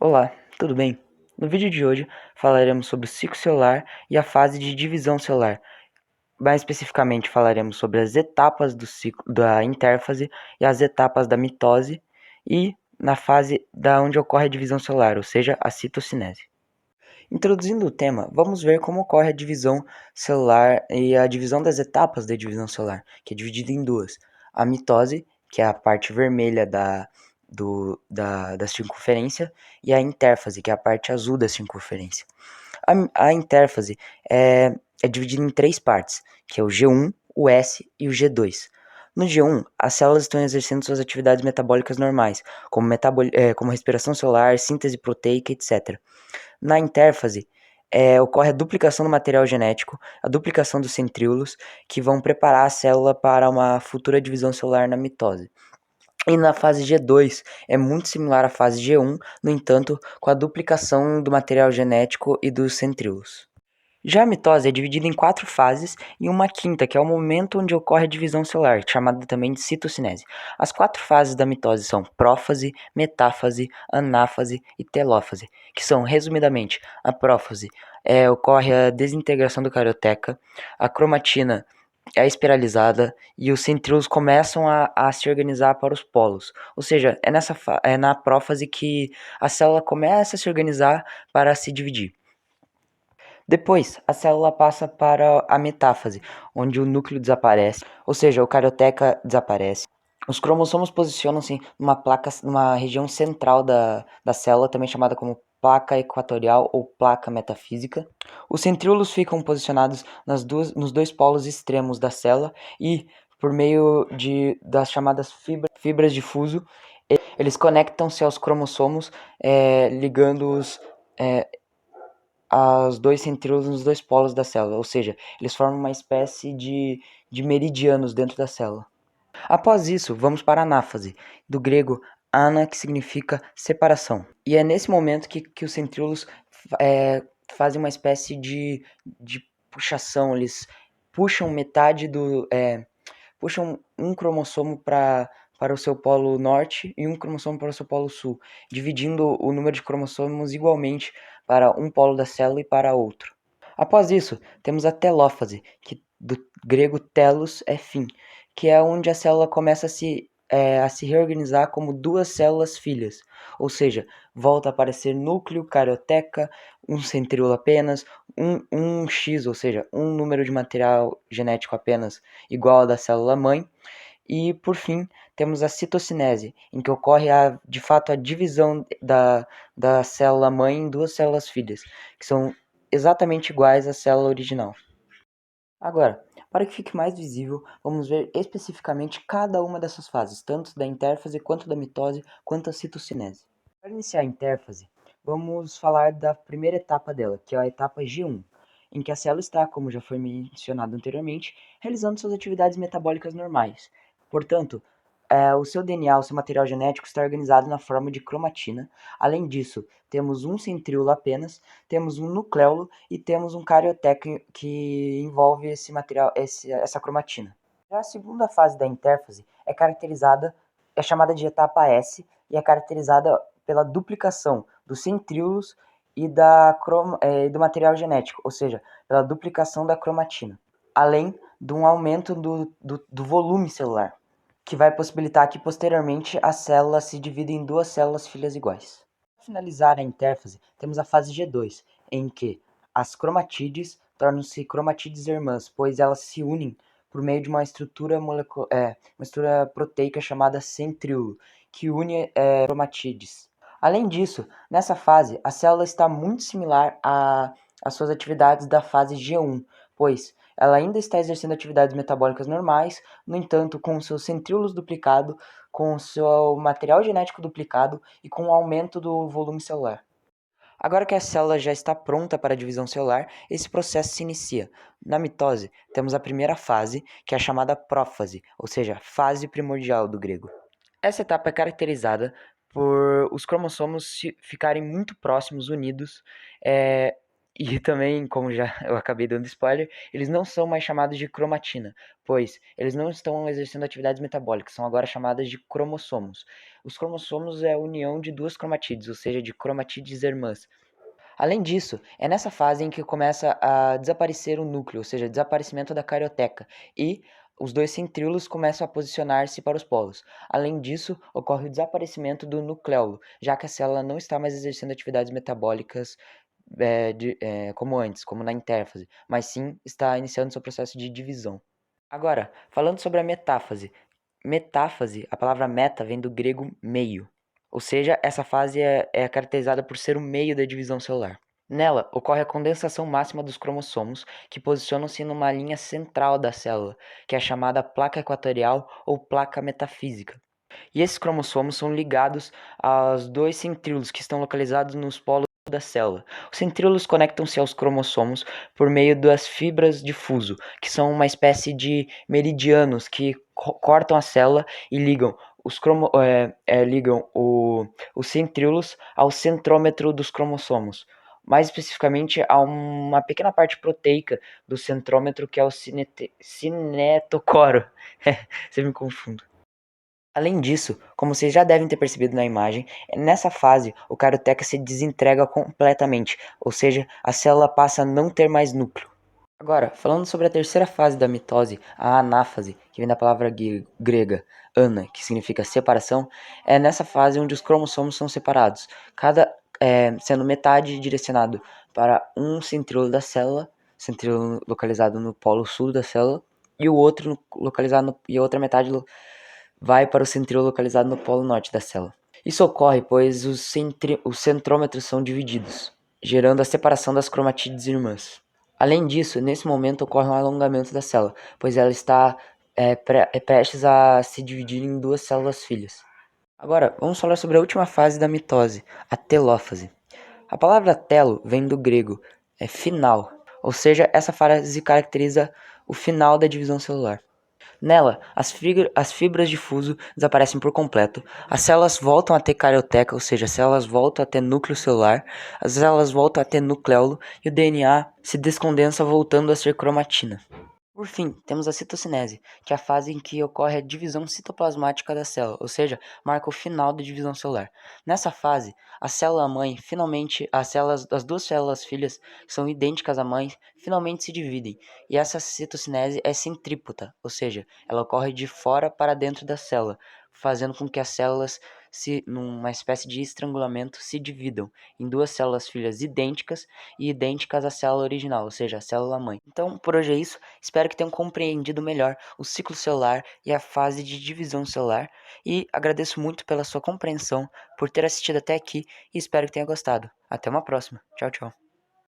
Olá, tudo bem? No vídeo de hoje falaremos sobre o ciclo celular e a fase de divisão celular. Mais especificamente falaremos sobre as etapas do ciclo da intérfase e as etapas da mitose e na fase da onde ocorre a divisão celular, ou seja, a citocinese. Introduzindo o tema, vamos ver como ocorre a divisão celular e a divisão das etapas da divisão celular, que é dividida em duas. A mitose, que é a parte vermelha da circunferência, e a intérfase, que é a parte azul da circunferência. A intérfase é dividida em três partes, que é o G1, o S e o G2. No G1, as células estão exercendo suas atividades metabólicas normais, como respiração celular, síntese proteica, etc. Na intérfase, ocorre a duplicação do material genético, a duplicação dos centríolos, que vão preparar a célula para uma futura divisão celular na mitose. E na fase G2 é muito similar à fase G1, no entanto, com a duplicação do material genético e dos centríolos. Já a mitose é dividida em quatro fases e uma quinta, que é o momento onde ocorre a divisão celular, chamada também de citocinese. As quatro fases da mitose são prófase, metáfase, anáfase e telófase, que são, resumidamente, a prófase ocorre a desintegração do carioteca, a cromatina é espiralizada e os centríolos começam a se organizar para os polos. Ou seja, é na prófase que a célula começa a se organizar para se dividir. Depois, a célula passa para a metáfase, onde o núcleo desaparece, ou seja, o carioteca desaparece. Os cromossomos posicionam-se numa região central da célula, também chamada como placa equatorial ou placa metafísica. Os centríolos ficam posicionados nos dois polos extremos da célula e, por meio das chamadas fibras de fuso, eles conectam-se aos cromossomos, ligando-os aos dois centríolos nos dois polos da célula, ou seja, eles formam uma espécie de meridianos dentro da célula. Após isso, vamos para a anáfase, do grego ana, que significa separação. E é nesse momento que os centríolos fazem uma espécie de puxação, eles puxam metade puxam um cromossomo para o seu polo norte e um cromossomo para o seu polo sul, dividindo o número de cromossomos igualmente para um polo da célula e para outro. Após isso, temos a telófase, que do grego telos é fim, que é onde a célula começa a se reorganizar como duas células filhas, ou seja, volta a aparecer núcleo, carioteca, um centríolo apenas, um X, ou seja, um número de material genético apenas igual ao da célula mãe, e por fim temos a citocinese, em que ocorre de fato a divisão da célula mãe em duas células filhas, que são exatamente iguais à célula original. Agora, para que fique mais visível, vamos ver especificamente cada uma dessas fases, tanto da intérfase quanto da mitose, quanto a citocinese. Para iniciar a intérfase, vamos falar da primeira etapa dela, que é a etapa G1, em que a célula está, como já foi mencionado anteriormente, realizando suas atividades metabólicas normais. Portanto, o seu DNA, o seu material genético, está organizado na forma de cromatina. Além disso, temos um centríolo apenas, temos um nucleolo e temos um carioteca que envolve esse material, essa cromatina. Já a segunda fase da intérfase é chamada de etapa S e é caracterizada pela duplicação dos centríolos e do material genético, ou seja, pela duplicação da cromatina, além de um aumento do volume celular, que vai possibilitar que posteriormente a célula se divida em duas células filhas iguais. Para finalizar a intérfase, temos a fase G2, em que as cromatídeos tornam-se cromatídeos irmãs, pois elas se unem por meio de uma estrutura proteica chamada centríolo, que une cromatídeos. Além disso, nessa fase, a célula está muito similar às suas atividades da fase G1, pois ela ainda está exercendo atividades metabólicas normais, no entanto, com seus centríolos duplicados, com seu material genético duplicado e com o aumento do volume celular. Agora que a célula já está pronta para a divisão celular, esse processo se inicia. Na mitose, temos a primeira fase, que é a chamada prófase, ou seja, fase primordial do grego. Essa etapa é caracterizada por os cromossomos ficarem muito próximos, unidos, E também, como já eu acabei dando spoiler, eles não são mais chamados de cromatina, pois eles não estão exercendo atividades metabólicas, são agora chamadas de cromossomos. Os cromossomos é a união de duas cromatídeos, ou seja, de cromatídeos irmãs. Além disso, é nessa fase em que começa a desaparecer o núcleo, ou seja, desaparecimento da carioteca, e os dois centríolos começam a posicionar-se para os polos. Além disso, ocorre o desaparecimento do nucleolo, já que a célula não está mais exercendo atividades metabólicas como antes, como na intérfase, mas sim está iniciando seu processo de divisão. Agora, falando sobre a metáfase. Metáfase, a palavra meta vem do grego meio, ou seja, essa fase é caracterizada por ser o meio da divisão celular. Nela, ocorre a condensação máxima dos cromossomos, que posicionam-se numa linha central da célula, que é chamada placa equatorial ou placa metafísica. E esses cromossomos são ligados aos dois centríolos que estão localizados nos polos da célula. Os centríolos conectam-se aos cromossomos por meio das fibras de fuso, que são uma espécie de meridianos que cortam a célula e ligam os centríolos ao centrômetro dos cromossomos. Mais especificamente, a uma pequena parte proteica do centrômetro que é o cinetocoro. Você me confundo. Além disso, como vocês já devem ter percebido na imagem, nessa fase o carioteca se desintegra completamente, ou seja, a célula passa a não ter mais núcleo. Agora, falando sobre a terceira fase da mitose, a anáfase, que vem da palavra grega ana, que significa separação, é nessa fase onde os cromossomos são separados, cada sendo metade direcionado para um centríolo da célula, centríolo localizado no polo sul da célula, e o outro e a outra metade vai para o centríolo localizado no polo norte da célula. Isso ocorre pois os centrômetros são divididos, gerando a separação das cromatídeos irmãs. Além disso, nesse momento ocorre um alongamento da célula, pois ela está prestes a se dividir em duas células filhas. Agora, vamos falar sobre a última fase da mitose, a telófase. A palavra telo vem do grego, é final, ou seja, essa fase caracteriza o final da divisão celular. Nela, as fibras de fuso desaparecem por completo, as células voltam a ter carioteca, ou seja, as células voltam a ter núcleo celular, as células voltam a ter nucleolo e o DNA se descondensa voltando a ser cromatina. Por fim, temos a citocinese, que é a fase em que ocorre a divisão citoplasmática da célula, ou seja, marca o final da divisão celular. Nessa fase, a célula-mãe, finalmente, as duas células filhas, que são idênticas à mãe, finalmente se dividem. E essa citocinese é centrípeta, ou seja, ela ocorre de fora para dentro da célula, fazendo com que as células, numa espécie de estrangulamento, se dividam em duas células filhas idênticas e idênticas à célula original, ou seja, a célula-mãe. Então, por hoje é isso. Espero que tenham compreendido melhor o ciclo celular e a fase de divisão celular. E agradeço muito pela sua compreensão, por ter assistido até aqui e espero que tenha gostado. Até uma próxima. Tchau, tchau.